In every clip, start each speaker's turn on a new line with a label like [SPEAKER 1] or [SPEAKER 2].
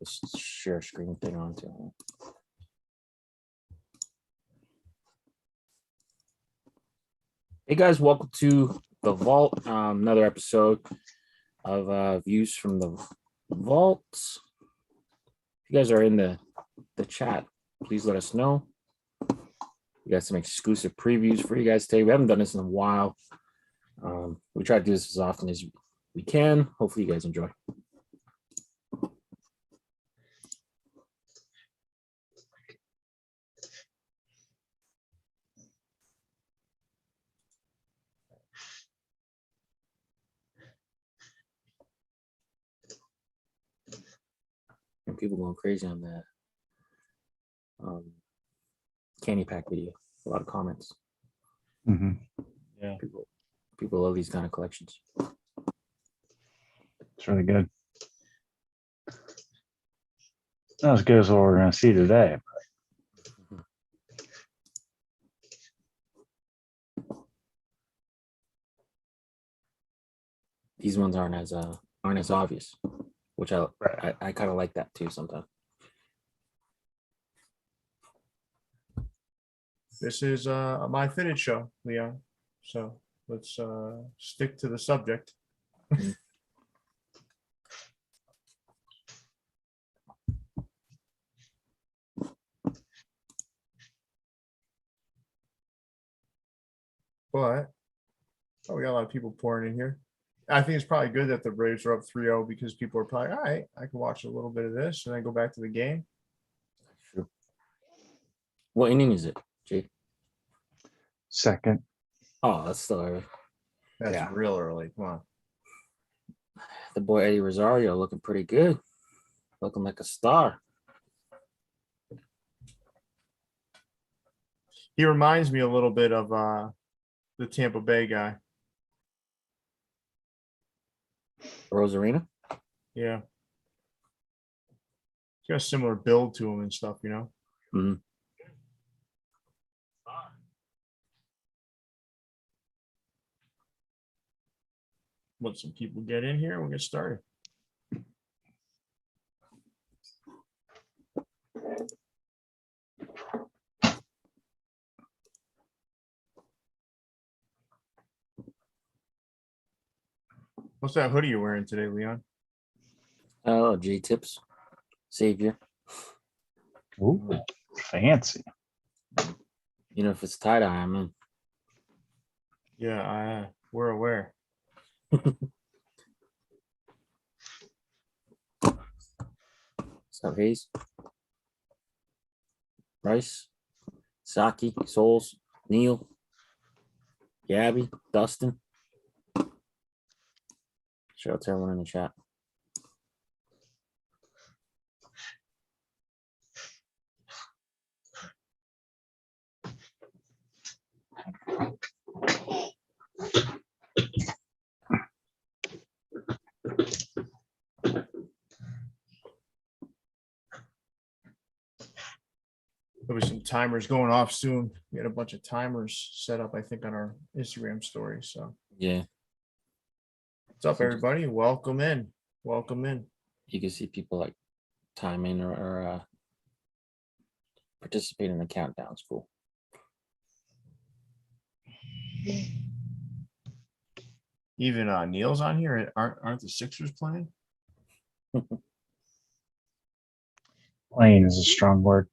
[SPEAKER 1] this share screen thing on too. Hey guys, welcome to the Vault. Another episode of views from the Vault. If you guys are in the chat, please let us know. We got some exclusive previews for you guys today. We haven't done this in a while. We try to do this as often as we can. Hopefully you guys enjoy. And people going crazy on that candy pack video. A lot of comments.
[SPEAKER 2] Mm-hmm.
[SPEAKER 3] Yeah.
[SPEAKER 1] People love these kind of collections.
[SPEAKER 2] It's really good. Not as good as what we're going to see today.
[SPEAKER 1] These ones aren't as obvious, which I kind of like that too sometimes.
[SPEAKER 3] This is a MyFitteds show, Leon. So let's stick to the subject. But we got a lot of people pouring in here. I think it's probably good that the Braves are up 3-0 because people are probably, all right, I can watch a little bit of this and then go back to the game.
[SPEAKER 1] Sure. What inning is it, Jake?
[SPEAKER 2] Second.
[SPEAKER 1] Oh, that's still early.
[SPEAKER 3] That's real early. Come on.
[SPEAKER 1] The boy Eddie Rosario looking pretty good. Looking like a star.
[SPEAKER 3] He reminds me a little bit of the Tampa Bay guy.
[SPEAKER 1] Rosarina?
[SPEAKER 3] Yeah. He's got a similar build to him and stuff, you know?
[SPEAKER 1] Mm-hmm.
[SPEAKER 3] Let some people get in here and we'll get started. What's that hoodie you're wearing today, Leon?
[SPEAKER 1] Oh, J Tips. Savior.
[SPEAKER 2] Ooh, fancy.
[SPEAKER 1] You know, if it's tie-dye, I'm in.
[SPEAKER 3] Yeah, we're aware.
[SPEAKER 1] What's up, Hayes? Bryce, Saki, Souls, Neil, Gabby, Dustin. Shout out to everyone in the chat.
[SPEAKER 3] There'll be some timers going off soon. We had a bunch of timers set up, I think, on our Instagram story. So,
[SPEAKER 1] Yeah,
[SPEAKER 3] what's up, everybody? Welcome in. Welcome in.
[SPEAKER 1] you can see people like time in or participate in the countdown. It's cool.
[SPEAKER 3] Even Neil's on here. Aren't the Sixers playing?
[SPEAKER 2] Playing is a strong word.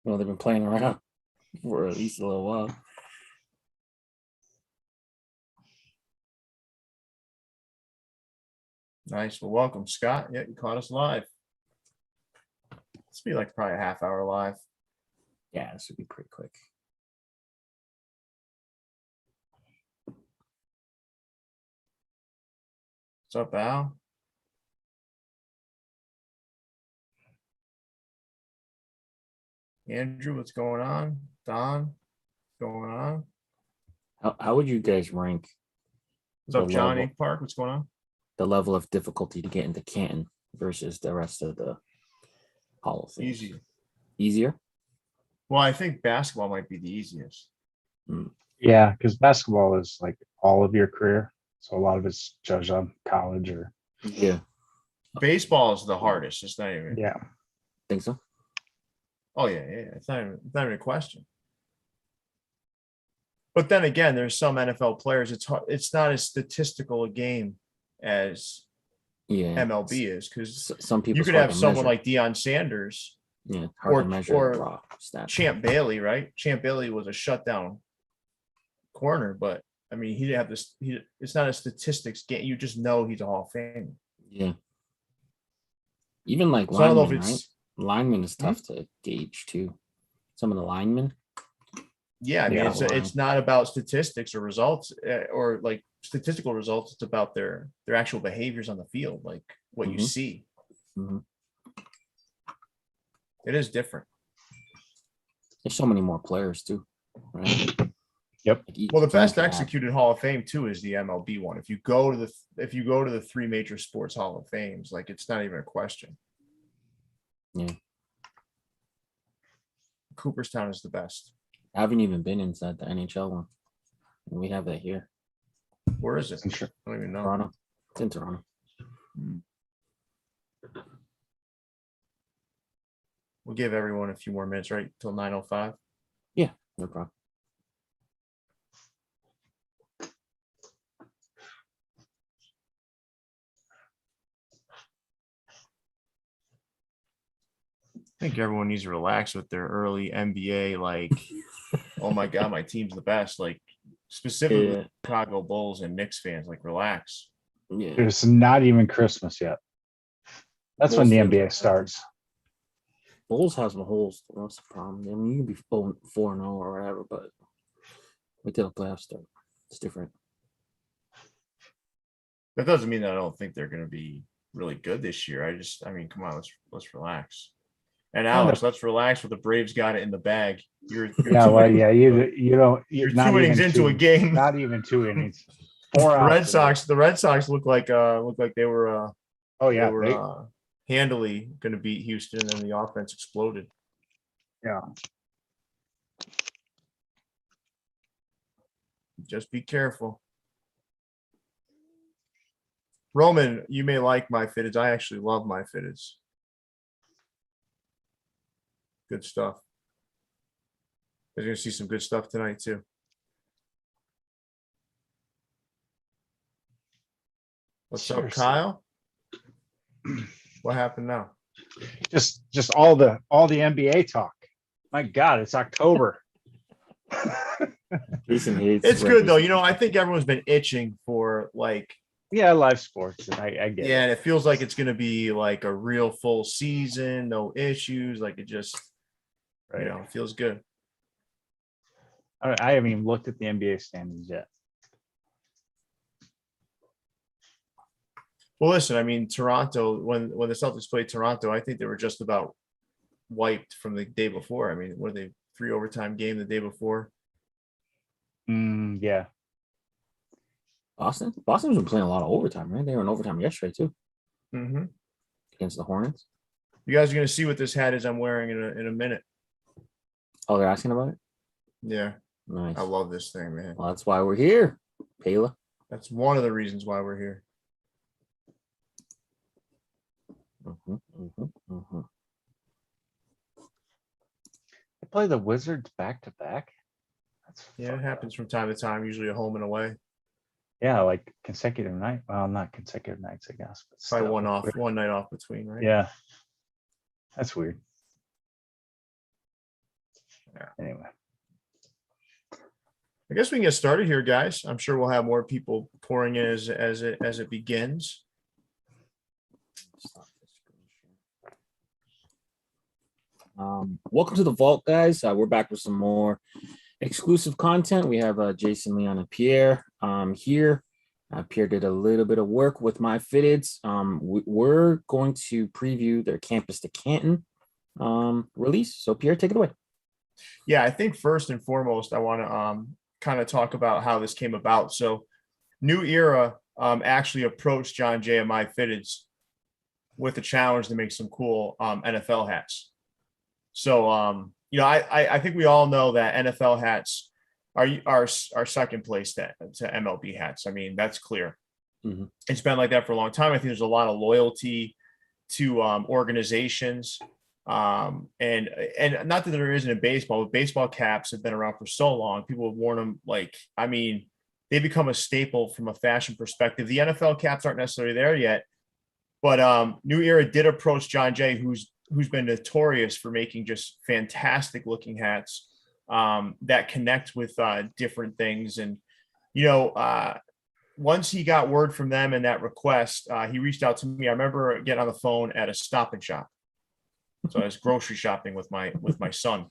[SPEAKER 1] Well, they've been playing around for at least a little while.
[SPEAKER 3] Nice. Well, welcome, Scott. Yeah, you caught us live. This will be like probably a half hour live.
[SPEAKER 1] Yeah, this would be pretty quick.
[SPEAKER 3] What's up, Al? Andrew, what's going on? Don, what's going on?
[SPEAKER 1] How would you guys rank
[SPEAKER 3] What's up,
[SPEAKER 1] The
[SPEAKER 3] John
[SPEAKER 1] level.
[SPEAKER 3] Ink Park? What's going on?
[SPEAKER 1] the level of difficulty to get into Canton versus the rest of the Hall of Fame?
[SPEAKER 3] Easy.
[SPEAKER 1] Easier?
[SPEAKER 3] Well, I think basketball might be the easiest.
[SPEAKER 2] Yeah, because basketball is like all of your career. So a lot of it's judged on college or
[SPEAKER 1] Yeah.
[SPEAKER 3] Baseball is the hardest. It's not even.
[SPEAKER 2] Yeah.
[SPEAKER 1] Think so?
[SPEAKER 3] Oh yeah. It's not even a question. But then again, there's some NFL players. It's not as statistical a game as
[SPEAKER 1] Yeah.
[SPEAKER 3] MLB is, because
[SPEAKER 1] Some people
[SPEAKER 3] you could have someone like Deion Sanders,
[SPEAKER 1] yeah, hard to measure
[SPEAKER 3] or
[SPEAKER 1] raw stats.
[SPEAKER 3] Champ Bailey, right? Champ Bailey was a shutdown corner, but I mean, he didn't have this. It's not a statistics game. You just know he's a Hall of Fame.
[SPEAKER 1] Yeah. Even like
[SPEAKER 3] So I don't know if
[SPEAKER 1] linemen, right?
[SPEAKER 3] it's
[SPEAKER 1] Linemen is tough to gauge too. Some of the linemen.
[SPEAKER 3] yeah. I mean,
[SPEAKER 2] Yeah.
[SPEAKER 3] it's not about statistics or results or like statistical results. It's about their actual behaviors on the field, like what you
[SPEAKER 1] Mhm.
[SPEAKER 3] see.
[SPEAKER 1] Mhm.
[SPEAKER 3] It is different.
[SPEAKER 1] There's so many more players too, right?
[SPEAKER 2] Yep.
[SPEAKER 1] Like each
[SPEAKER 3] Well, the
[SPEAKER 1] team
[SPEAKER 3] best
[SPEAKER 1] can have-
[SPEAKER 3] executed Hall of Fame too is the MLB one. If you go to the three major sports Hall of Fames, like it's not even a question.
[SPEAKER 1] Yeah.
[SPEAKER 3] Cooperstown is the best.
[SPEAKER 1] I haven't even been inside the NHL one. And we have that here.
[SPEAKER 3] Where is it?
[SPEAKER 2] Sure.
[SPEAKER 3] I don't even know.
[SPEAKER 1] Toronto. It's in Toronto.
[SPEAKER 3] We'll give everyone a few more minutes, right? Till 9:05.
[SPEAKER 1] No problem.
[SPEAKER 3] I think everyone needs to relax with their early NBA, like, oh my God, my team's the best. Like specifically
[SPEAKER 1] Yeah.
[SPEAKER 3] Chicago Bulls and Knicks fans, like relax.
[SPEAKER 1] Yeah.
[SPEAKER 2] It's not even Christmas yet. That's when
[SPEAKER 1] Bulls
[SPEAKER 2] the
[SPEAKER 1] fans
[SPEAKER 2] NBA
[SPEAKER 1] are-
[SPEAKER 2] starts.
[SPEAKER 1] Bulls has some holes. That's the problem. I mean, you can be 4-0 or whatever, but wait till the playoffs start. It's different.
[SPEAKER 3] That doesn't mean that I don't think they're going to be really good this year. I mean, come on, let's relax. And Alex, let's relax with the Braves got it in the bag. You're
[SPEAKER 2] Yeah,
[SPEAKER 3] two
[SPEAKER 2] well,
[SPEAKER 3] innings-
[SPEAKER 2] yeah, you don't.
[SPEAKER 3] You're
[SPEAKER 2] not
[SPEAKER 3] 2 innings
[SPEAKER 2] even
[SPEAKER 3] into a
[SPEAKER 2] two-
[SPEAKER 3] game.
[SPEAKER 2] Not even 2 innings. 4
[SPEAKER 3] The Red
[SPEAKER 2] outs.
[SPEAKER 3] Sox. The Red Sox look like they were
[SPEAKER 2] Oh yeah,
[SPEAKER 3] they were handily going to beat Houston, and then the offense exploded.
[SPEAKER 2] yeah.
[SPEAKER 3] Just be careful. Roman, you may like MyFitteds. I actually love MyFitteds. Good stuff. You're going to see some good stuff tonight too. What's up,
[SPEAKER 2] Seriously.
[SPEAKER 3] Kyle? What happened now?
[SPEAKER 2] Just all the NBA talk. My God, it's October.
[SPEAKER 1] Jason hates
[SPEAKER 3] It's good though.
[SPEAKER 1] regular
[SPEAKER 3] You know, I
[SPEAKER 1] season.
[SPEAKER 3] think everyone's been itching for like,
[SPEAKER 2] Yeah, live sports. And I get
[SPEAKER 3] yeah,
[SPEAKER 2] it.
[SPEAKER 3] and it feels like it's going to be like a real full season, no issues. Like it just,
[SPEAKER 2] Right.
[SPEAKER 3] it feels good.
[SPEAKER 2] I haven't even looked at the NBA standings yet.
[SPEAKER 3] Well, listen, I mean, Toronto, when the Celtics played Toronto, I think they were just about wiped from the day before. I mean, were they 3 overtime game the day before?
[SPEAKER 2] Yeah.
[SPEAKER 1] Boston's been playing a lot of overtime, right? They were in overtime yesterday too
[SPEAKER 3] Mm-hmm.
[SPEAKER 1] against the Hornets.
[SPEAKER 3] You guys are going to see what this hat is I'm wearing in a minute.
[SPEAKER 1] Oh, they're asking about it.
[SPEAKER 3] Yeah,
[SPEAKER 1] Nice.
[SPEAKER 3] I love this thing, man.
[SPEAKER 1] Well, that's why we're here, Payla.
[SPEAKER 3] That's one of the reasons why we're here.
[SPEAKER 2] They play the Wizards back to back. That's
[SPEAKER 3] Yeah, it
[SPEAKER 2] fucked
[SPEAKER 3] happens
[SPEAKER 2] up.
[SPEAKER 3] from time to time, usually a home and away.
[SPEAKER 2] Yeah, like consecutive night. Well, not consecutive nights, I guess. But
[SPEAKER 3] Probably
[SPEAKER 2] still.
[SPEAKER 3] one night off between, right?
[SPEAKER 2] Yeah. That's weird.
[SPEAKER 3] Yeah.
[SPEAKER 2] Anyway.
[SPEAKER 3] I guess we can get started here, guys. I'm sure we'll have more people pouring in as it begins.
[SPEAKER 1] Welcome to the vault, guys. We're back with some more exclusive content. We have Jason, Leon, and Pierre here. Pierre did a little bit of work with MyFitteds. We're going to preview their Campus to Canton release. So Pierre, take it away.
[SPEAKER 3] Yeah, I think first and foremost, I want to kind of talk about how this came about. So New Era actually approached John Jay at MyFitteds with a challenge to make some cool NFL hats. So, I think we all know that NFL hats are second place to MLB hats. I mean, that's clear.
[SPEAKER 1] Mhm.
[SPEAKER 3] It's been like that for a long time. I think there's a lot of loyalty to organizations. And not that there isn't in baseball, but baseball caps have been around for so long. People have worn them they become a staple from a fashion perspective. The NFL caps aren't necessarily there yet, but New Era did approach John Jay, who's been notorious for making just fantastic looking hats that connect with different things. And, once he got word from them and that request, he reached out to me. I remember getting on the phone at a Stop and Shop. So I was grocery shopping with my son,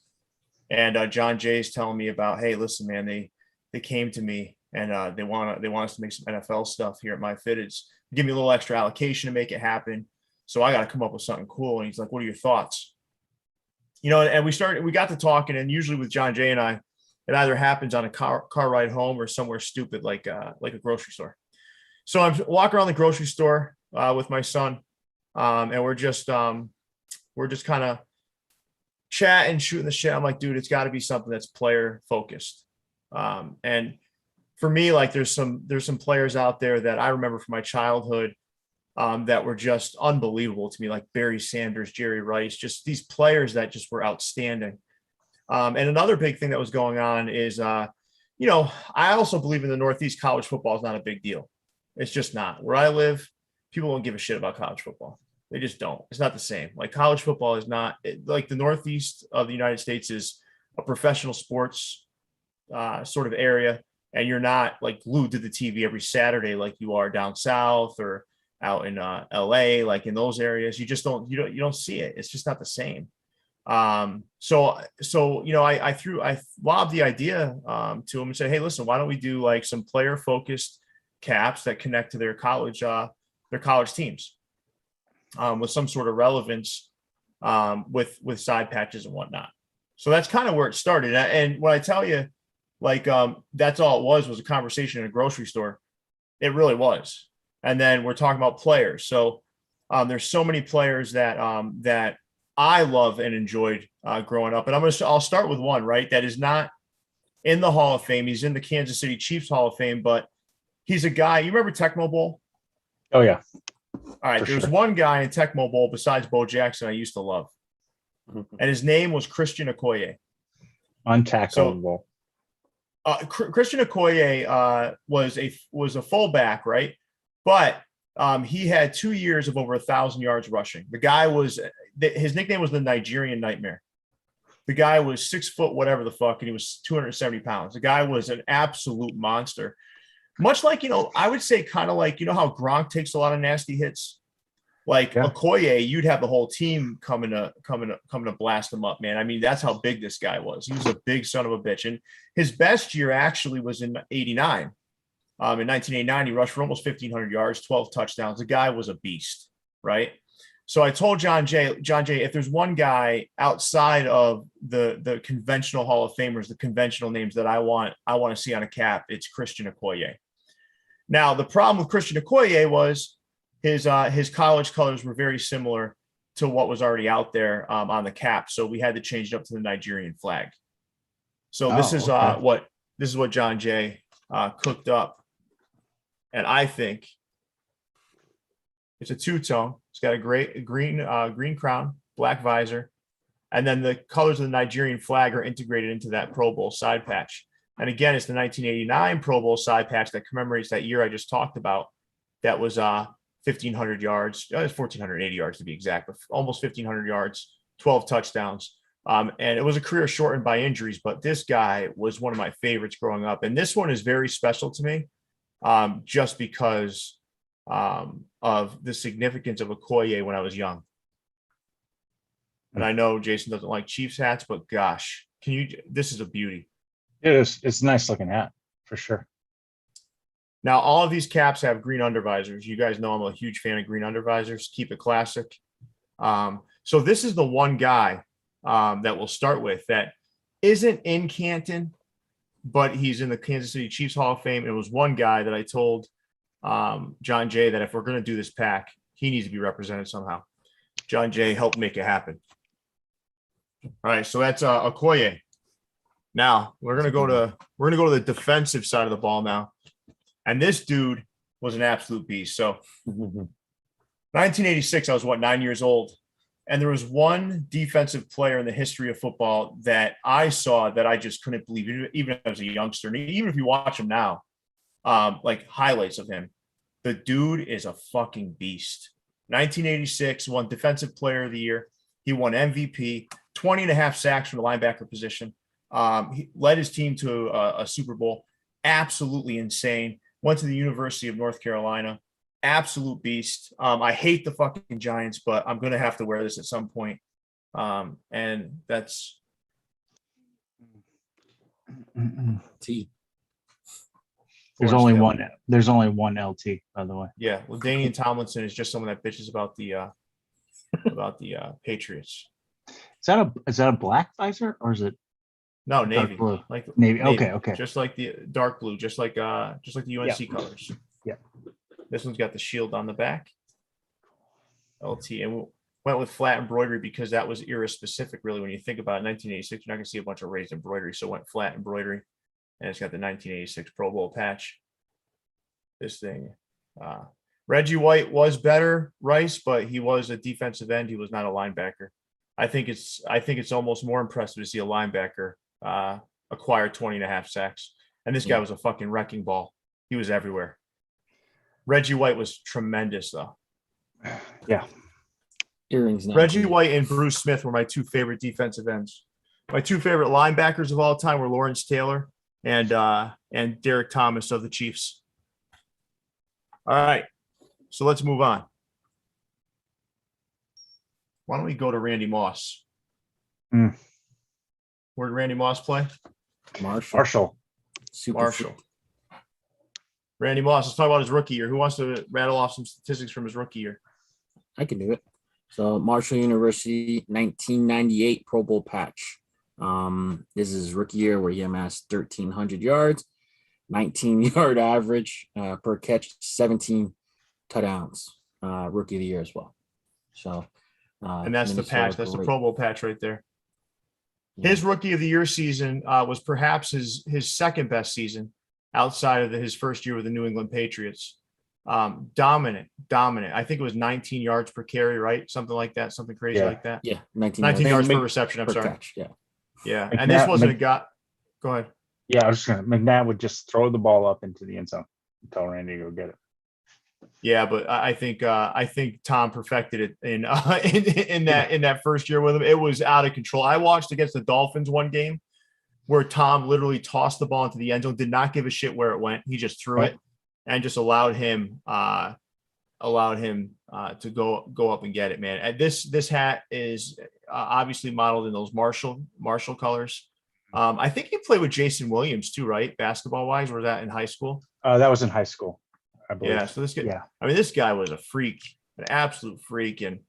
[SPEAKER 3] and John Jay's telling me about, hey, listen, man, they came to me and they want us to make some NFL stuff here at MyFitteds. Give me a little extra allocation to make it happen. So I got to come up with something cool. And he's like, what are your thoughts? And we got to talking, and usually with John Jay and I, it either happens on a car ride home or somewhere stupid like a grocery store. So I'm walking around the grocery store with my son, and we're just kind of chatting, shooting the shit. I'm like, dude, it's got to be something that's player focused. And for me, like there's some players out there that I remember from my childhood that were just unbelievable to me, like Barry Sanders, Jerry Rice, just these players that just were outstanding. And another big thing that was going on is, I also believe in the Northeast, college football is not a big deal. It's just not. Where I live, people don't give a shit about college football. They just don't. It's not the same. Like college football is not like the Northeast of the United States is a professional sports sort of area. And you're not like glued to the TV every Saturday like you are down south or out in LA, like in those areas. You just don't see it. It's just not the same. So I lobbed the idea to him and said, hey, listen, why don't we do like some player focused caps that connect to their college teams with some sort of relevance with side patches and whatnot. So that's kind of where it started. And when I tell you, like, that's all it was a conversation in a grocery store. It really was. And then we're talking about players. So there's so many players that I love and enjoyed growing up. And I'll start with one, right, that is not in the Hall of Fame. He's in the Kansas City Chiefs Hall of Fame, but he's a guy. You remember Tecmo Bowl?
[SPEAKER 2] Oh, yeah.
[SPEAKER 3] All right. There's one guy in Tecmo Bowl besides Bo Jackson I used to love. And his name was Christian Okoye.
[SPEAKER 2] Untackleable.
[SPEAKER 3] Christian Okoye was a fullback, right? But he had 2 years of over 1,000 yards rushing. The guy his nickname was the Nigerian Nightmare. The guy was 6 foot, whatever the fuck, and he was 270 pounds. The guy was an absolute monster. Much like, I would say kind of like, how Gronk takes a lot of nasty hits. Like Okoye, you'd have the whole team coming to blast him up, man. I mean, that's how big this guy was. He was a big son of a bitch. And his best year actually was in 89. In 1989, he rushed for almost 1,500 yards, 12 touchdowns. The guy was a beast, right? So I told John Jay, if there's one guy outside of the conventional Hall of Famers, the conventional names that I want to see on a cap, it's Christian Okoye. Now, the problem with Christian Okoye was his college colors were very similar to what was already out there on the cap. So we had to change it up to the Nigerian flag. So this is what John Jay cooked up. And I think it's a two-tone. It's got a great green crown, black visor. And then the colors of the Nigerian flag are integrated into that Pro Bowl side patch. And again, it's the 1989 Pro Bowl side patch that commemorates that year I just talked about. That was 1,500 yards, 1,480 yards to be exact, but almost 1,500 yards, 12 touchdowns. And it was a career shortened by injuries, but this guy was one of my favorites growing up. And this one is very special to me just because of the significance of Okoye when I was young. And I know Jason doesn't like Chiefs hats, but gosh, this is a beauty.
[SPEAKER 2] It is. It's a nice looking hat for sure.
[SPEAKER 3] Now, all of these caps have green undervisors. You guys know I'm a huge fan of green undervisors. Keep it classic. So this is the one guy that we'll start with that isn't in Canton, but he's in the Kansas City Chiefs Hall of Fame. It was one guy that I told John Jay that if we're going to do this pack, he needs to be represented somehow. John Jay helped make it happen. All right, so that's Okoye. Now we're gonna go to the defensive side of the ball now, and this dude was an absolute beast. So 1986, I was 9 years old. And there was one defensive player in the history of football that I saw that I just couldn't believe, even as a youngster. And even if you watch him now, like highlights of him, the dude is a fucking beast. 1986, won Defensive Player of the Year. He won MVP, 20 and a half sacks from the linebacker position. He led his team to a Super Bowl. Absolutely insane. Went to the University of North Carolina. Absolute beast. I hate the fucking Giants, but I'm going to have to wear this at some point. And that's
[SPEAKER 1] T.
[SPEAKER 2] There's only one. There's only one LT, by the way.
[SPEAKER 3] Yeah, well, Danian Tomlinson is just someone that bitches about the Patriots.
[SPEAKER 2] Is that a black visor or is it
[SPEAKER 3] No, navy,
[SPEAKER 2] blue?
[SPEAKER 3] like
[SPEAKER 2] Navy.
[SPEAKER 3] navy,
[SPEAKER 2] Okay.
[SPEAKER 3] just like the dark blue, just like the UNC colors.
[SPEAKER 2] Yeah.
[SPEAKER 3] This one's got the shield on the back. LT, and we went with flat embroidery because that was era specific. Really, when you think about it, 1986, you're not gonna see a bunch of raised embroidery, so went flat embroidery, and it's got the 1986 Pro Bowl patch. This thing, Reggie White was better, Rice, but he was a defensive end. He was not a linebacker. I think it's almost more impressive to see a linebacker acquire 20 and a half sacks. And this guy was a fucking wrecking ball. He was everywhere. Reggie White was tremendous, though.
[SPEAKER 2] Yeah.
[SPEAKER 1] Earrings.
[SPEAKER 3] Reggie White and Bruce Smith were my two favorite defensive ends. My two favorite linebackers of all time were Lawrence Taylor and Derek Thomas of the Chiefs. All right, so let's move on. Why don't we go to Randy Moss? Where did Randy Moss play?
[SPEAKER 2] Marshall.
[SPEAKER 3] Marshall. Randy Moss. Let's talk about his rookie year. Who wants to rattle off some statistics from his rookie year?
[SPEAKER 1] I can do it. So Marshall University, 1998 Pro Bowl patch. This is his rookie year where he amassed 1,300 yards, 19-yard average per catch, 17 touchdowns. Rookie of the year as well. So,
[SPEAKER 3] and that's the patch. That's the Pro Bowl patch right there. Yeah. His rookie of the year season was perhaps his second best season outside of his first year with the New England Patriots. Dominant. I think it was 19 yards per carry, right? Something like that. Something crazy like that.
[SPEAKER 1] Yeah.
[SPEAKER 3] 19 yards per reception. I'm sorry.
[SPEAKER 1] Catch, yeah.
[SPEAKER 3] Yeah. And this wasn't a guy. Go ahead.
[SPEAKER 2] Yeah. I was just going to, McNabb would just throw the ball up into the end zone and tell Randy to go get it.
[SPEAKER 3] Yeah, but I think Tom perfected it in that first year with him. It was out of control. I watched against the Dolphins one game where Tom literally tossed the ball into the end zone, did not give a shit where it went. He just threw it and just allowed him to go up and get it, man. And this hat is obviously modeled in those Marshall colors. I think he played with Jason Williams too, right? Basketball wise, or was that in high school?
[SPEAKER 2] That was in high school.
[SPEAKER 3] Yeah, so this guy, I mean, this guy was a freak, an absolute freak, and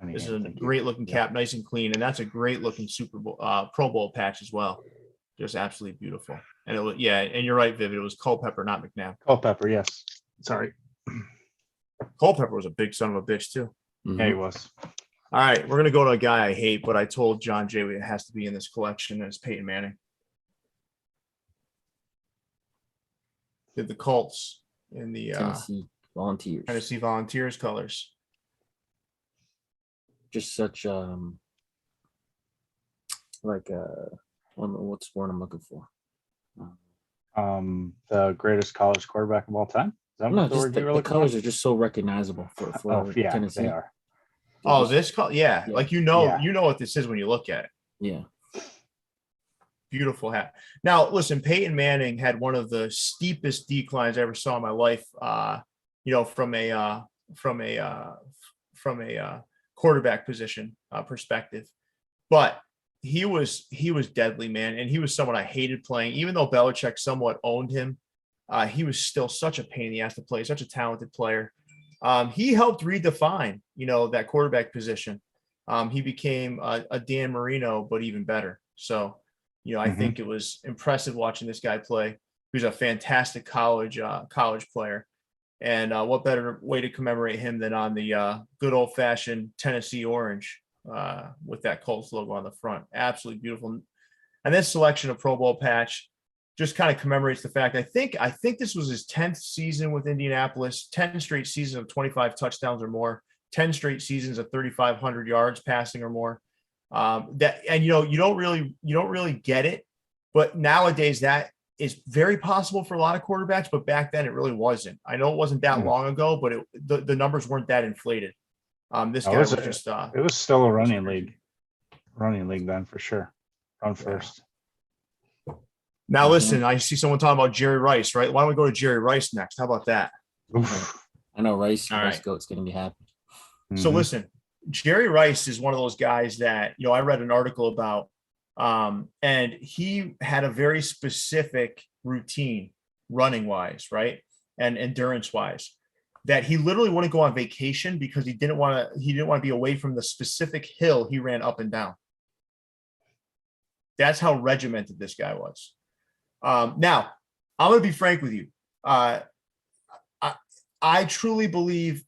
[SPEAKER 3] this is a great looking cap, nice and clean, and that's a great looking Super Bowl, Pro Bowl patch as well, just absolutely beautiful. And it was, and you're right, Vivid, it was Culpepper, not McNabb.
[SPEAKER 2] Culpepper, yes. Sorry,
[SPEAKER 3] Culpepper was a big son of a bitch too.
[SPEAKER 2] Yeah, he was.
[SPEAKER 3] All right, we're gonna go to a guy I hate, but I told John Jay it has to be in this collection, and it's Peyton Manning. Did the Colts in the
[SPEAKER 1] Tennessee
[SPEAKER 3] Volunteers colors.
[SPEAKER 1] Just such what's the word I'm looking for?
[SPEAKER 2] The greatest college quarterback of all time.
[SPEAKER 1] No, just the colors are just so recognizable for Tennessee.
[SPEAKER 2] They are.
[SPEAKER 3] Oh, this color, like you know what this is when you look at it. Yeah. Beautiful hat. Now, listen, Peyton Manning had one of the steepest declines I ever saw in my life. From a quarterback position perspective, but he was deadly, man, and he was someone I hated playing. Even though Belichick somewhat owned him, he was still such a pain in the ass to play. Such a talented player. He helped redefine, that quarterback position. He became a Dan Marino, but even better. So. I think it was impressive watching this guy play. He was a fantastic college player. And what better way to commemorate him than on the good old-fashioned Tennessee orange with that Colts logo on the front. Absolutely beautiful. And this selection of Pro Bowl patch just kind of commemorates the fact, I think this was his 10th season with Indianapolis, 10 straight seasons of 25 touchdowns or more. 10 straight seasons of 3,500 yards passing or more. You don't really get it, but nowadays that is very possible for a lot of quarterbacks, but back then it really wasn't. I know it wasn't that long ago, but the numbers weren't that inflated. This guy was just
[SPEAKER 2] it was still a running league then for sure. Run first.
[SPEAKER 3] Now listen, I see someone talking about Jerry Rice, right? Why don't we go to Jerry Rice next? How about that?
[SPEAKER 1] I know Rice
[SPEAKER 3] right.
[SPEAKER 1] Goat's going to be happy.
[SPEAKER 3] So listen, Jerry Rice is one of those guys that, I read an article about, and he had a very specific routine running wise, right? And endurance wise, that he literally wouldn't go on vacation because he didn't want to be away from the specific hill he ran up and down. That's how regimented this guy was. Now, I'm going to be frank with you. I truly believe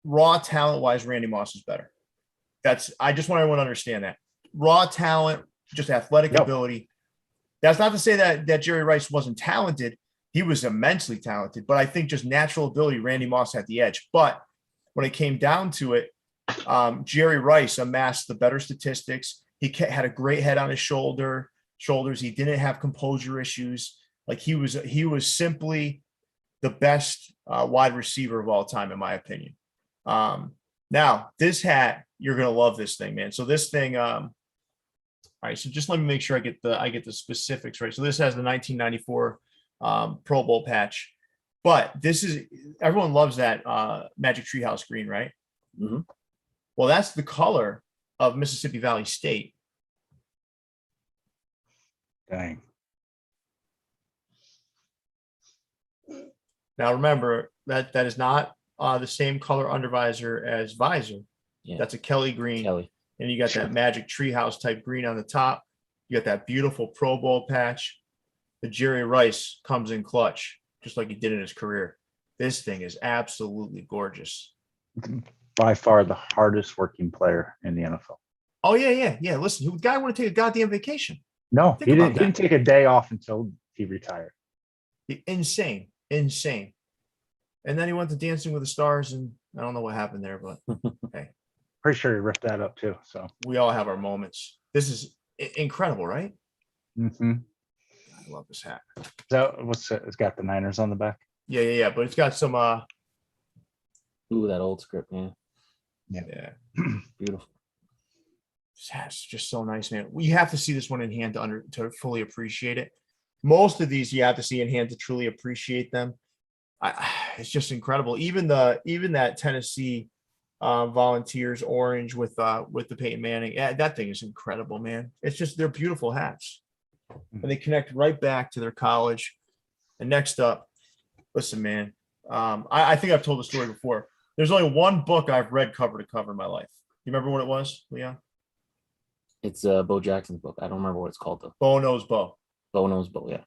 [SPEAKER 3] raw talent wise, Randy Moss is better. I just want everyone to understand that. Raw talent, just athletic ability. That's not to say that Jerry Rice wasn't talented. He was immensely talented, but I think just natural ability, Randy Moss had the edge. But when it came down to it, Jerry Rice amassed the better statistics. He had a great head on his shoulders. He didn't have composure issues. Like he was simply the best wide receiver of all time, in my opinion. Now this hat, you're going to love this thing, man. So this thing, all right. So just let me make sure I get the specifics right. So this has the 1994 Pro Bowl patch, but everyone loves that Magic Treehouse green, right?
[SPEAKER 1] Mm-hmm.
[SPEAKER 3] Well, that's the color of Mississippi Valley State.
[SPEAKER 2] Dang.
[SPEAKER 3] Now remember that is not the same color undervisor as visor.
[SPEAKER 1] Yeah.
[SPEAKER 3] That's a Kelly green. And you got that Magic Treehouse type green on the top. You got that beautiful Pro Bowl patch. The Jerry Rice comes in clutch, just like he did in his career. This thing is absolutely gorgeous.
[SPEAKER 2] By far the hardest working player in the NFL.
[SPEAKER 3] Oh, yeah. Listen, the guy want to take a goddamn vacation.
[SPEAKER 2] No, he didn't take a day off until he retired.
[SPEAKER 3] Insane. And then he went to Dancing with the Stars, and I don't know what happened there, but hey.
[SPEAKER 2] Pretty sure he ripped that up too. So
[SPEAKER 3] we all have our moments. This is incredible, right?
[SPEAKER 2] Mm-hmm.
[SPEAKER 3] I love this hat.
[SPEAKER 2] So it's got the Niners on the back.
[SPEAKER 3] Yeah. But it's got some
[SPEAKER 1] Ooh, that old script, man.
[SPEAKER 3] Yeah.
[SPEAKER 1] Beautiful.
[SPEAKER 3] This hat's just so nice, man. You have to see this one in hand to fully appreciate it. Most of these you have to see in hand to truly appreciate them. It's just incredible. Even that Tennessee Volunteers orange with the Peyton Manning, that thing is incredible, man. It's just, they're beautiful hats, and they connect right back to their college. And next up, listen, man, I think I've told the story before. There's only one book I've read cover to cover in my life. You remember what it was, Leon?
[SPEAKER 1] It's Bo Jackson's book. I don't remember what it's called though.
[SPEAKER 3] Bo Knows Bo.
[SPEAKER 1] Bo Knows Bo, yeah.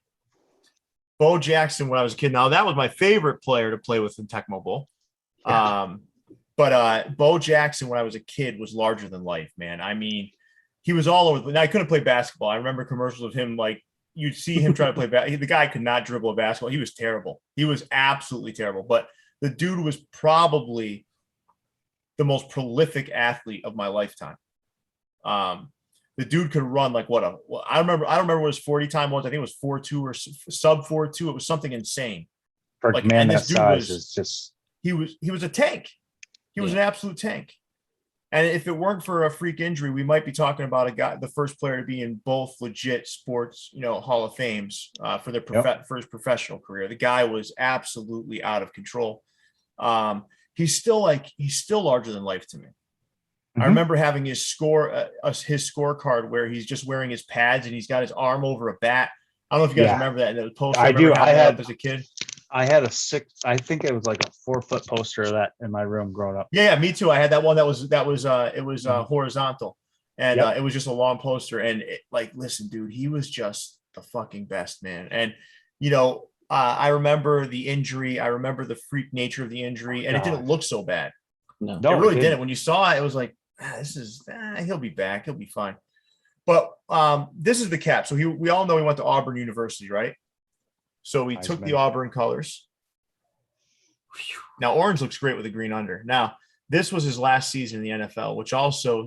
[SPEAKER 3] Bo Jackson when I was a kid. Now that was my favorite player to play with in Tecmo Bowl. Yeah. But Bo Jackson when I was a kid was larger than life, man. I mean, he was all over. Now I couldn't play basketball. I remember commercials of him, like you'd see him try to play basketball. The guy could not dribble a basketball. He was terrible. He was absolutely terrible. But the dude was probably the most prolific athlete of my lifetime. The dude could run like I don't remember what his 40 time was. I think it was 4.2 or sub 4.2. It was something insane.
[SPEAKER 2] For like, man that size is just.
[SPEAKER 3] He was a tank. He was an absolute tank. And if it weren't for a freak injury, we might be talking about a guy, the first player to be in both legit sports, Hall of Fames for their first professional career. The guy was absolutely out of control. He's still larger than life to me. Mm-hmm. I remember having his scorecard where he's just wearing his pads and he's got his arm over a bat. I don't know if you guys remember that. And the poster
[SPEAKER 2] I do. I had
[SPEAKER 3] as a kid.
[SPEAKER 2] I had I think it was like a 4-foot poster of that in my room growing up.
[SPEAKER 3] Yeah, me too. I had that one that was horizontal, and it was just a long poster. And listen, dude, he was just the fucking best, man. And I remember the injury. I remember the freak nature of the injury, and it didn't look so bad.
[SPEAKER 1] No,
[SPEAKER 3] it really didn't. When you saw it, it was like, he'll be back. He'll be fine. But this is the cap. So we all know he went to Auburn University, right? So we took the Auburn colors. Now, orange looks great with the green under. Now, this was his last season in the NFL, which also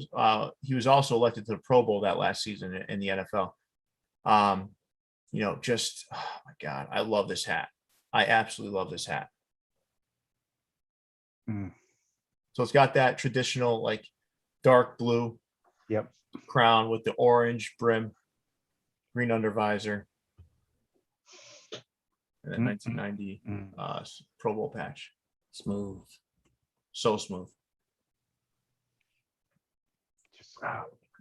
[SPEAKER 3] he was also elected to the Pro Bowl that last season in the NFL. Just oh my God, I love this hat. I absolutely love this hat. So it's got that traditional like dark blue crown with the orange brim, green undervisor, and then 1990 Pro Bowl patch.
[SPEAKER 1] Smooth.
[SPEAKER 3] So smooth.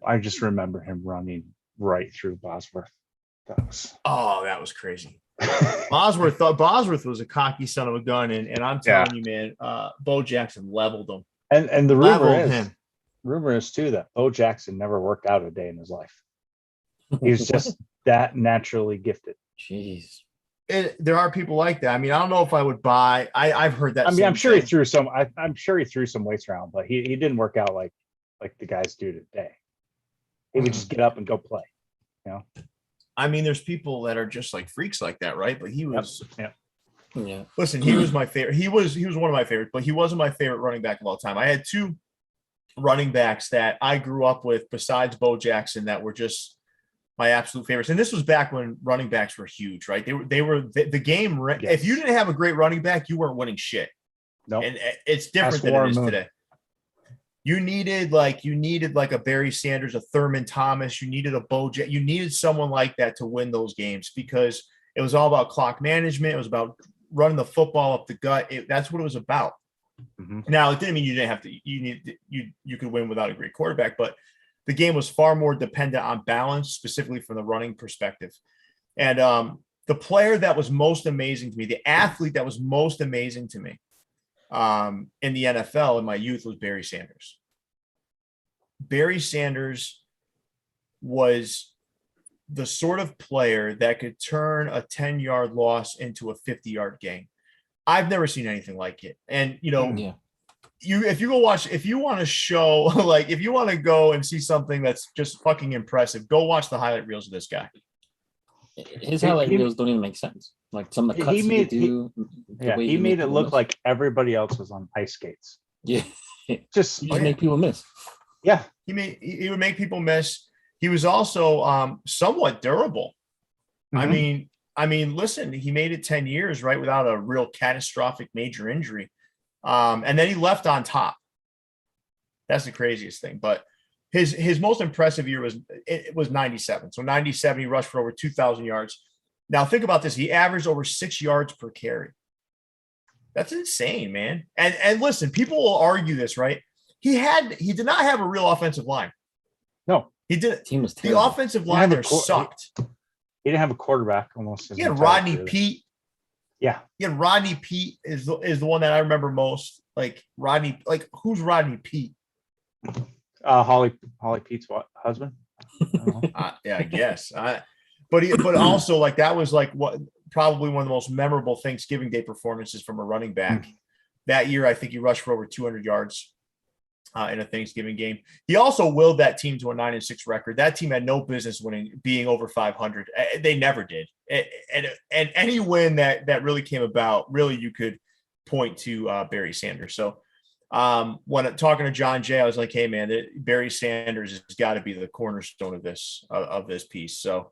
[SPEAKER 2] I just remember him running right through Bosworth. That was
[SPEAKER 3] crazy. Bosworth was a cocky son of a gun, and I'm telling you, man, Bo Jackson leveled him.
[SPEAKER 2] And the rumor is too that Bo Jackson never worked out a day in his life. He was just that naturally gifted.
[SPEAKER 1] Jeez.
[SPEAKER 3] There are people like that. I mean, I don't know if I would buy. I've heard that.
[SPEAKER 2] I mean, I'm sure he threw some. I'm sure he threw some weights around, but he didn't work out like the guys do today. He would just get up and go play.
[SPEAKER 3] I mean, there's people that are just like freaks like that, right? But he was.
[SPEAKER 1] Yeah.
[SPEAKER 3] Listen, he was my favorite. He was one of my favorites, but he wasn't my favorite running back of all time. I had two running backs that I grew up with besides Bo Jackson that were just my absolute favorites. And this was back when running backs were huge, right? They were the game. Yes. If you didn't have a great running back, you weren't winning shit.
[SPEAKER 2] No,
[SPEAKER 3] and it's different than it is today. You needed like a Barry Sanders, a Thurman Thomas. You needed a Bo Jackson. You needed someone like that to win those games because it was all about clock management. It was about running the football up the gut. That's what it was about. Now, it didn't mean you didn't have to. You could win without a great quarterback, but the game was far more dependent on balance, specifically from the running perspective. And the player that was most amazing to me, the athlete that was most amazing to me in the NFL in my youth was Barry Sanders. Barry Sanders was the sort of player that could turn a 10-yard loss into a 50-yard gain. I've never seen anything like it. And, if you want to show, like, if you want to go and see something that's just fucking impressive, go watch the highlight reels of this guy.
[SPEAKER 1] His highlight reels don't even make sense. Like some of the cuts he do.
[SPEAKER 2] He made it look like everybody else was on ice skates.
[SPEAKER 1] Yeah.
[SPEAKER 2] Just
[SPEAKER 1] make people miss.
[SPEAKER 2] Yeah.
[SPEAKER 3] He would make people miss. He was also somewhat durable. I mean, listen, he made it 10 years, right, without a real catastrophic major injury. And then he left on top. That's the craziest thing. But his most impressive year was 97. So 97, he rushed for over 2,000 yards. Now think about this. He averaged over 6 yards per carry. That's insane, man. And listen, people will argue this, right? He did not have a real offensive line.
[SPEAKER 2] No.
[SPEAKER 3] He did.
[SPEAKER 1] Team was
[SPEAKER 3] the offensive line there sucked.
[SPEAKER 2] He didn't have a quarterback almost.
[SPEAKER 3] He had Rodney Peete.
[SPEAKER 2] Yeah.
[SPEAKER 3] Yeah, Rodney Peete is the one that I remember most. Like Rodney, like who's Rodney Peete?
[SPEAKER 2] Holly Pete's husband.
[SPEAKER 3] I guess. But also like that was like what probably one of the most memorable Thanksgiving Day performances from a running back. That year, I think he rushed for over 200 yards in a Thanksgiving game. He also willed that team to a 9-6 record. That team had no business being over 500. They never did. And any win that really came about, really you could point to Barry Sanders. So when talking to John Jay, I was like, hey man, Barry Sanders has got to be the cornerstone of this piece. So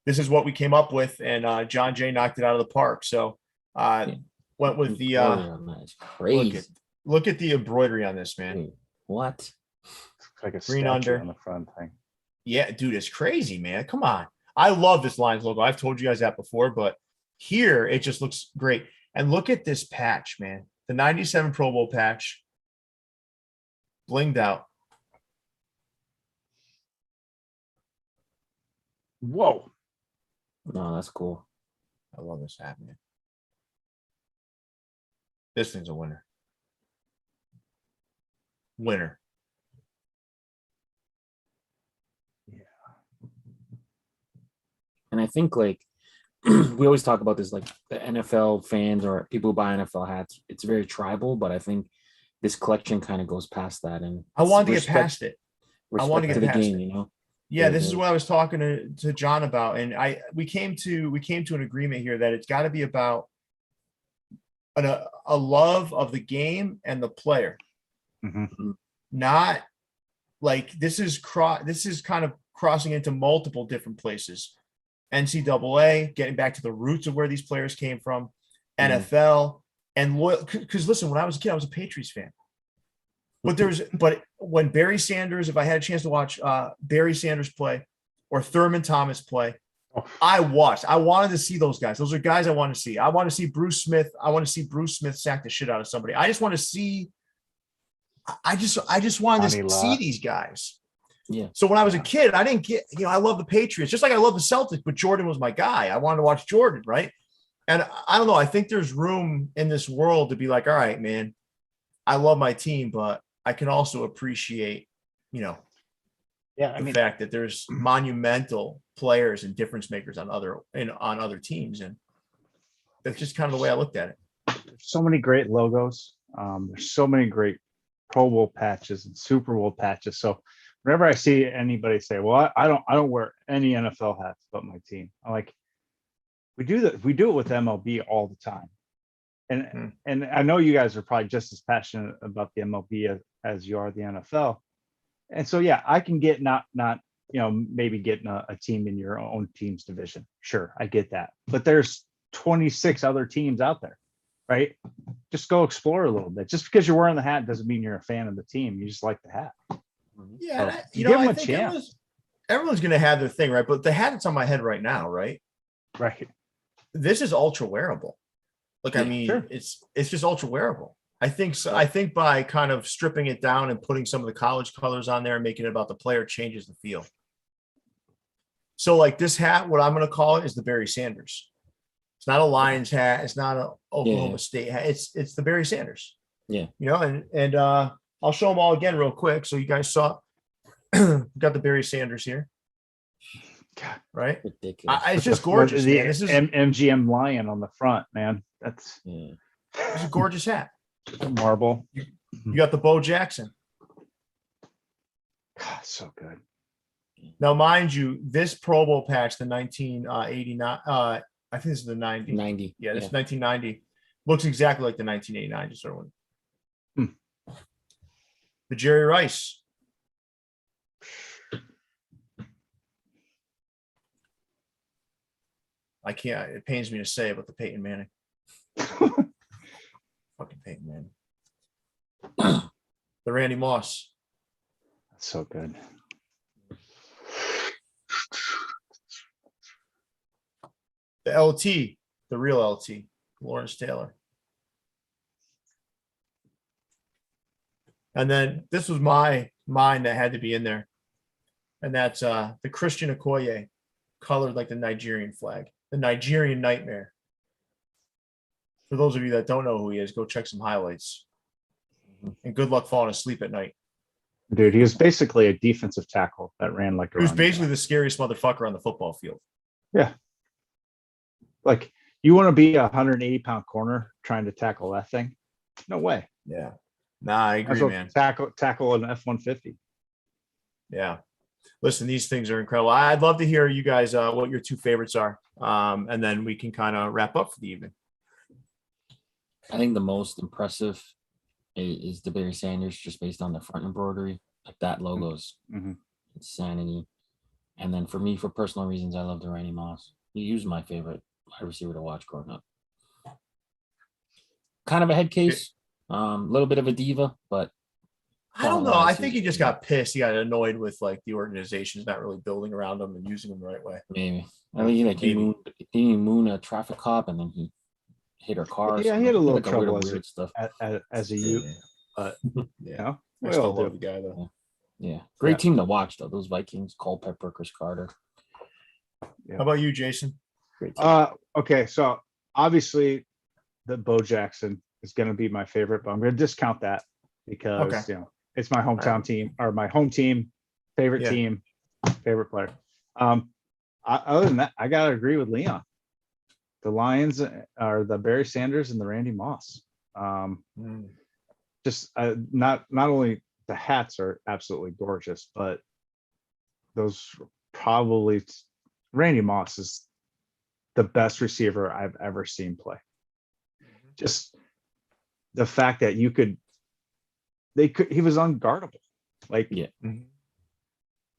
[SPEAKER 3] this is what we came up with, and John Jay knocked it out of the park. So went with the
[SPEAKER 1] crazy.
[SPEAKER 3] Look at the embroidery on this, man.
[SPEAKER 1] What?
[SPEAKER 2] It's like a
[SPEAKER 3] green under
[SPEAKER 2] on the front thing.
[SPEAKER 3] Yeah, dude, it's crazy, man. Come on. I love this Lions logo. I've told you guys that before, but here it just looks great. And look at this patch, man. The 97 Pro Bowl patch. Blinged out.
[SPEAKER 2] Whoa.
[SPEAKER 1] No, that's cool.
[SPEAKER 3] I love this hat, man. This thing's a winner. Winner.
[SPEAKER 2] Yeah.
[SPEAKER 1] And I think like we always talk about this, like the NFL fans or people who buy NFL hats, it's very tribal, but I think this collection kind of goes past that. And
[SPEAKER 3] I wanted to get past it. I want to get
[SPEAKER 1] the
[SPEAKER 3] past
[SPEAKER 1] game,
[SPEAKER 3] it.
[SPEAKER 1] you know?
[SPEAKER 3] Yeah, this is what I was talking to John about. And we came to an agreement here that it's got to be about a love of the game and the player. Not like this is kind of crossing into multiple different places. NCAA, getting back to the roots of where these players came from, NFL, and loyal. Because listen, when I was a kid, I was a Patriots fan. But when Barry Sanders, if I had a chance to watch Barry Sanders play or Thurman Thomas play, I watched. I wanted to see those guys. Those are guys I want to see. I want to see Bruce Smith. I want to see Bruce Smith sack the shit out of somebody. I just want to see. I just wanted to see these guys.
[SPEAKER 1] Yeah.
[SPEAKER 3] So when I was a kid, I didn't get, I love the Patriots, just like I love the Celtics, but Jordan was my guy. I wanted to watch Jordan, right? And I don't know. I think there's room in this world to be like, all right, man, I love my team, but I can also appreciate, the fact that there's monumental players and difference makers on other teams. And that's just kind of the way I looked at it.
[SPEAKER 2] There's so many great logos. There's so many great Pro Bowl patches and Super Bowl patches. So whenever I see anybody say, well, I don't wear any NFL hats but my team, I'm like, we do that. We do it with MLB all the time. And I know you guys are probably just as passionate about the MLB as you are the NFL. And so, yeah, I can get not maybe getting a team in your own team's division. Sure, I get that. But there's 26 other teams out there, right? Just go explore a little bit. Just because you're wearing the hat doesn't mean you're a fan of the team. You just like the hat.
[SPEAKER 3] Yeah,
[SPEAKER 2] so give them
[SPEAKER 3] I
[SPEAKER 2] a
[SPEAKER 3] think
[SPEAKER 2] chance.
[SPEAKER 3] Everyone's going to have their thing, right? But the hat that's on my head right now, right?
[SPEAKER 2] Right.
[SPEAKER 3] This is ultra wearable. Look, I mean,
[SPEAKER 2] sure.
[SPEAKER 3] it's just ultra wearable. I think so. I think by kind of stripping it down and putting some of the college colors on there and making it about the player changes the feel. So like this hat, what I'm going to call it is the Barry Sanders. It's not a Lions hat. It's not an Oklahoma State hat. It's the Barry Sanders.
[SPEAKER 1] Yeah.
[SPEAKER 3] And I'll show them all again real quick. So you guys saw, got the Barry Sanders here.
[SPEAKER 2] God,
[SPEAKER 3] right?
[SPEAKER 1] Ridiculous.
[SPEAKER 3] It's just gorgeous.
[SPEAKER 2] The
[SPEAKER 3] Man. This is
[SPEAKER 2] MGM lion on the front, man. That's
[SPEAKER 3] it's a gorgeous hat.
[SPEAKER 2] Marble.
[SPEAKER 3] You got the Bo Jackson.
[SPEAKER 2] God, so good.
[SPEAKER 3] Now, mind you, this Pro Bowl patch, the 1989, I think this is the 90.
[SPEAKER 1] 90.
[SPEAKER 3] Yeah, this is 1990. Looks exactly like the 1989. Just sort of the Jerry Rice. I can't. It pains me to say, but the Peyton Manning. Fucking Peyton Manning. The Randy Moss.
[SPEAKER 2] That's so good.
[SPEAKER 3] The LT, the real LT, Lawrence Taylor. And then this was mine that had to be in there. And that's the Christian Okoye, colored like the Nigerian flag, the Nigerian nightmare. For those of you that don't know who he is, go check some highlights. And good luck falling asleep at night.
[SPEAKER 2] Dude, he was basically a defensive tackle that ran like
[SPEAKER 3] He was basically the scariest motherfucker on the football field.
[SPEAKER 2] Yeah. Like, you want to be a 180-pound corner trying to tackle that thing? No way.
[SPEAKER 3] Yeah. Nah, I agree, man.
[SPEAKER 2] Tackle an F-150.
[SPEAKER 3] Yeah. Listen, these things are incredible. I'd love to hear you guys what your two favorites are. And then we can kind of wrap up for the evening.
[SPEAKER 1] I think the most impressive is the Barry Sanders, just based on the front embroidery. Like that logo's insanity. And then for me, for personal reasons, I love the Randy Moss. He was my favorite wide receiver to watch growing up. Kind of a head case, a little bit of a diva, but
[SPEAKER 3] I don't know. I think he just got pissed. He got annoyed with like the organization's not really building around him and using him the right way.
[SPEAKER 1] Maybe. I mean, like he mooned a traffic cop and then he hit her car.
[SPEAKER 2] Yeah, he had a little
[SPEAKER 1] like
[SPEAKER 2] trouble
[SPEAKER 1] weird stuff.
[SPEAKER 2] as a youth. But
[SPEAKER 3] yeah,
[SPEAKER 2] we
[SPEAKER 3] I still
[SPEAKER 2] all
[SPEAKER 3] love
[SPEAKER 2] do.
[SPEAKER 3] the guy though.
[SPEAKER 1] Yeah, great team to watch though. Those Vikings, Culpepper, Chris Carter.
[SPEAKER 3] How about you, Jason?
[SPEAKER 1] Great team.
[SPEAKER 2] Okay, so obviously the Bo Jackson is going to be my favorite, but I'm going to discount that because it's my hometown team or my home team, favorite team, favorite player. Other than that, I gotta agree with Leon. The Lions are the Barry Sanders and the Randy Moss. Just not only the hats are absolutely gorgeous, but those probably Randy Moss is the best receiver I've ever seen play. Just the fact that he was unguardable. Like,
[SPEAKER 1] Yeah.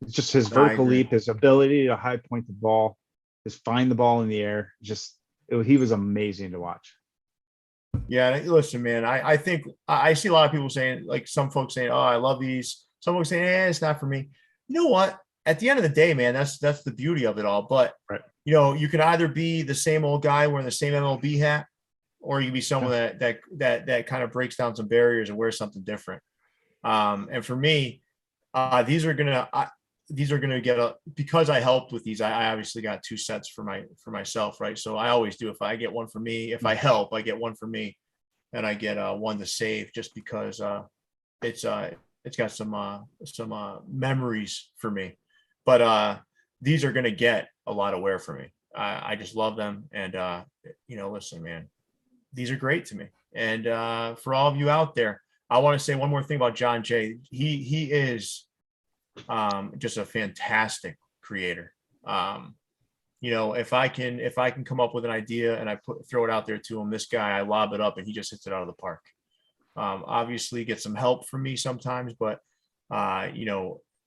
[SPEAKER 2] just his
[SPEAKER 3] I
[SPEAKER 2] vertical
[SPEAKER 3] agree.
[SPEAKER 2] leap, his ability to high point the ball, just find the ball in the air. He was amazing to watch.
[SPEAKER 3] Yeah, and listen, man, I think I see a lot of people saying, like some folks saying, "Oh, I love these." Some folks saying, it's not for me." You know what? At the end of the day, man, that's the beauty of it all. But
[SPEAKER 2] Right.
[SPEAKER 3] you can either be the same old guy wearing the same MLB hat, or you can be someone that kind of breaks down some barriers and wears something different. And for me, these are gonna get because I helped with these. I obviously got 2 sets for myself, right? So I always do. If I get one for me, if I help, I get one for me, and I get one to save, just because it's got some memories for me. But these are gonna get a lot of wear for me. I just love them, and listen, man, these are great to me. And for all of you out there, I want to say one more thing about John Jay. He is just a fantastic creator. If I can come up with an idea and I throw it out there to him, this guy, I lob it up and he just hits it out of the park. Obviously get some help from me sometimes, but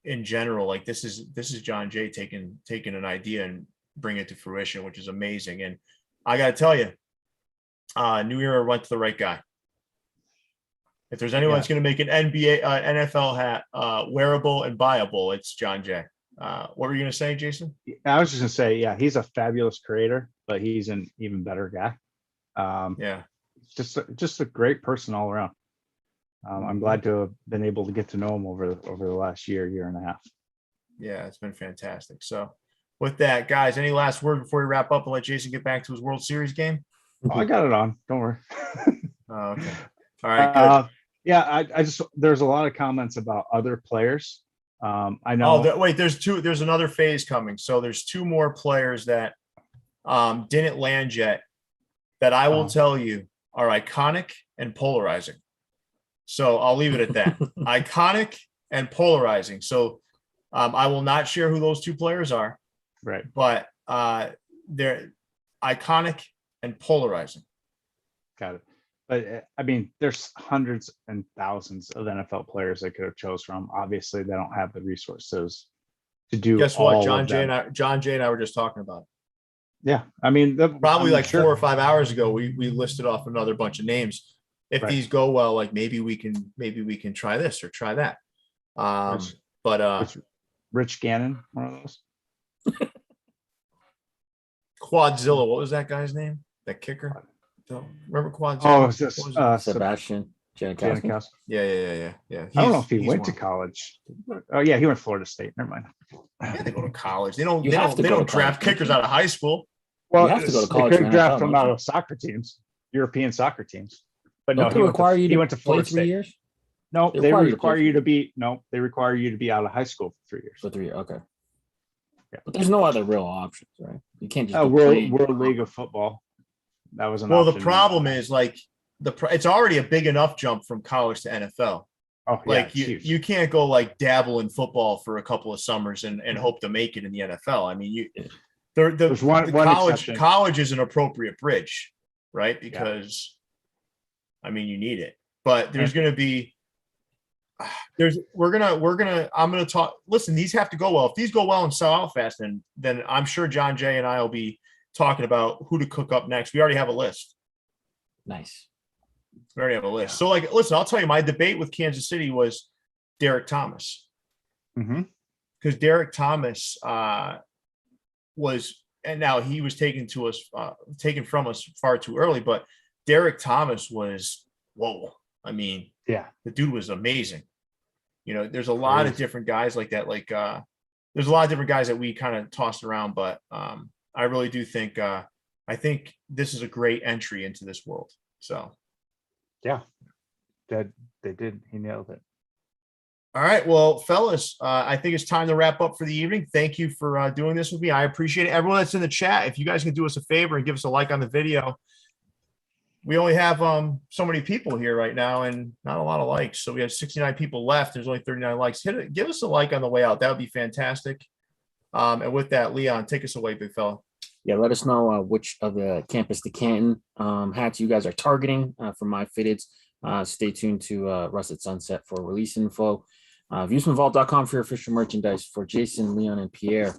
[SPEAKER 3] in general, like this is John Jay taking an idea and bring it to fruition, which is amazing. And I got to tell you, New Era went to the right guy. If there's anyone that's going to make an NFL hat wearable and buyable, it's John Jay. What were you going to say, Jason?
[SPEAKER 2] I was just going to say, yeah, he's a fabulous creator, but he's an even better guy.
[SPEAKER 3] Yeah.
[SPEAKER 2] Just a great person all around. I'm glad to have been able to get to know him over the last year and a half.
[SPEAKER 3] Yeah, it's been fantastic. So with that, guys, any last word before we wrap up and let Jason get back to his World Series game?
[SPEAKER 2] Oh, I got it on. Don't worry.
[SPEAKER 3] Okay. All right, good.
[SPEAKER 2] Yeah, I just, there's a lot of comments about other players. I know.
[SPEAKER 3] Oh, wait, there's another phase coming. So there's 2 more players that didn't land yet that I will tell you are iconic and polarizing. So I'll leave it at that. Iconic and polarizing. So I will not share who those 2 players are.
[SPEAKER 2] Right.
[SPEAKER 3] But they're iconic and polarizing.
[SPEAKER 2] Got it. But I mean, there's hundreds and thousands of NFL players they could have chose from. Obviously, they don't have the resources to do.
[SPEAKER 3] Guess what? John Jay and I were just talking about it.
[SPEAKER 2] Yeah, I mean,
[SPEAKER 3] probably like 4 or 5 hours ago, we listed off another bunch of names. If these go well, like maybe we can try this or try that.
[SPEAKER 2] Rich Gannon, one of those.
[SPEAKER 3] Quadzilla. What was that guy's name? That kicker? Remember Quadzilla?
[SPEAKER 2] Oh, is this
[SPEAKER 1] Sebastian Janikowski?
[SPEAKER 3] Yeah.
[SPEAKER 2] I don't know if he went to college. Oh yeah, he went to Florida State. Never mind.
[SPEAKER 3] Yeah, they go to college. They don't draft
[SPEAKER 1] college.
[SPEAKER 3] kickers out of high school.
[SPEAKER 2] Well,
[SPEAKER 1] you have to go to college.
[SPEAKER 2] They could draft them out of soccer teams, European soccer teams. But
[SPEAKER 1] no,
[SPEAKER 2] he went to Florida
[SPEAKER 1] State. 3 years.
[SPEAKER 2] No, they require you to be out of high school for 3 years.
[SPEAKER 1] For 3 years, okay.
[SPEAKER 2] Yeah.
[SPEAKER 1] But there's no other real options, right? You can't just
[SPEAKER 2] World League of Football. That was an option.
[SPEAKER 3] The problem is like it's already a big enough jump from college to NFL.
[SPEAKER 2] Oh,
[SPEAKER 3] like you can't go like dabble in football for a couple of summers and hope to make it in the NFL. I mean,
[SPEAKER 2] there's one
[SPEAKER 3] college is an appropriate bridge, right? Because I mean, you need it. But there's going to be I'm going to talk. Listen, these have to go well. If these go well and sell out fast, then I'm sure John Jay and I will be talking about who to cook up next. We already have a list.
[SPEAKER 1] Nice.
[SPEAKER 3] We already have a list. So, like, listen, I'll tell you, my debate with Kansas City was Derek Thomas. Because Derek Thomas and now he was taken from us far too early, but Derek Thomas was, whoa. I mean, the dude was amazing. There's a lot of different guys like that. Like, there's a lot of different guys that we kind of tossed around, but I really do think I think this is a great entry into this world. So
[SPEAKER 2] yeah, that they did. He nailed it.
[SPEAKER 3] All right, well, fellas, I think it's time to wrap up for the evening. Thank you for doing this with me. I appreciate it. Everyone that's in the chat, if you guys can do us a favor and give us a like on the video. We only have so many people here right now and not a lot of likes. So we have 69 people left. There's only 39 likes. Give us a like on the way out. That would be fantastic. And with that, Leon, take us away, big fella.
[SPEAKER 1] Yeah, let us know which of the Campus to Canton hats you guys are targeting for MyFitteds. Stay tuned to Russet Sunset for release info. Viewsfromvault.com for your official merchandise. For Jason, Leon, and Pierre,